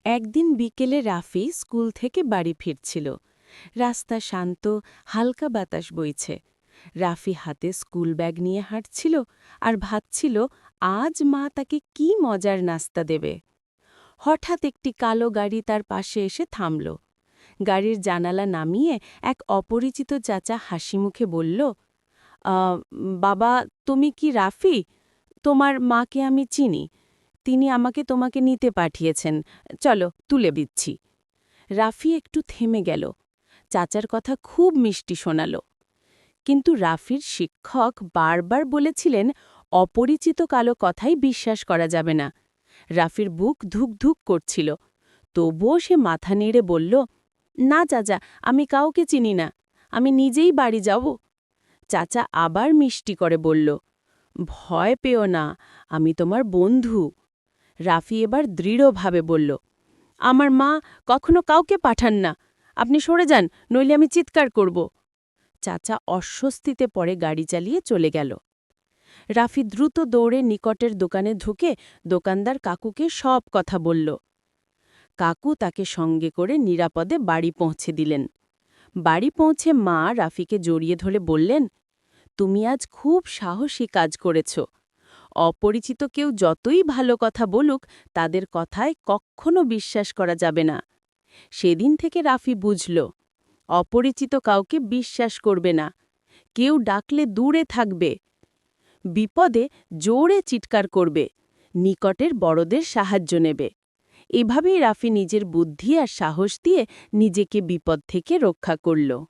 একদিন বিকেলে রাফি স্কুল থেকে বাড়ি ফিরছিল। রাস্তা শান্ত, হালকা বাতাস বইছে। রাফি হাতে স্কুল ব্যাগ নিয়ে হাঁটছিল আর ভাবছিল আজ মা তাকে কি মজার নাস্তা দেবে। হঠাৎ একটি কালো গাড়ি তার পাশে এসে থামল। গাড়ির জানালা নামিয়ে এক অপরিচিত চাচা হাসিমুখে বলল, "আ, বাবা, তুমি কি রাফি? তোমার মাকে আমি চিনি। তিনি আমাকে তোমাকে নিতে পাঠিয়েছেন। চলো, তুলে দিচ্ছি।" রাফি একটু থেমে গেল। চাচার কথা খুব মিষ্টি শোনাল, কিন্তু রাফির শিক্ষক বারবার বলেছিলেন অপরিচিত কালো কথাই বিশ্বাস করা যাবে না। রাফির বুক ধুকধুক করছিল, তবুও সে মাথা নেড়ে বলল, "না চাচা, আমি কাউকে চিনি না, আমি নিজেই বাড়ি যাব।" চাচা আবার মিষ্টি করে বলল, "ভয় পেও না, আমি তোমার বন্ধু।" রাফি এবার দৃঢ়ভাবে বলল, "আমার মা কখনো কাউকে পাঠান না, আপনি সরে যান, নইলে আমি চিৎকার করব।" চাচা অস্বস্তিতে পড়ে গাড়ি চালিয়ে চলে গেল। রাফি দ্রুত দৌড়ে নিকটের দোকানে ঢুকে দোকানদার কাকুকে সব কথা বলল। কাকু তাকে সঙ্গে করে নিরাপদে বাড়ি পৌঁছে দিলেন। বাড়ি পৌঁছে মা রাফিকে জড়িয়ে ধরে বললেন, "তুমি আজ খুব সাহসী কাজ করেছ। অপরিচিত কেউ যতই ভালো কথা বলুক, তাদের কথায় কখনো বিশ্বাস করা যাবে না।" সেদিন থেকে রাফি বুঝল, অপরিচিত কাউকে বিশ্বাস করবে না। কেউ ডাকলে দূরে থাকবে, বিপদে জোরে চিৎকার করবে, নিকটের বড়দের সাহায্য নেবে। এভাবেই রাফি নিজের বুদ্ধি আর সাহস দিয়ে নিজেকে বিপদ থেকে রক্ষা করল।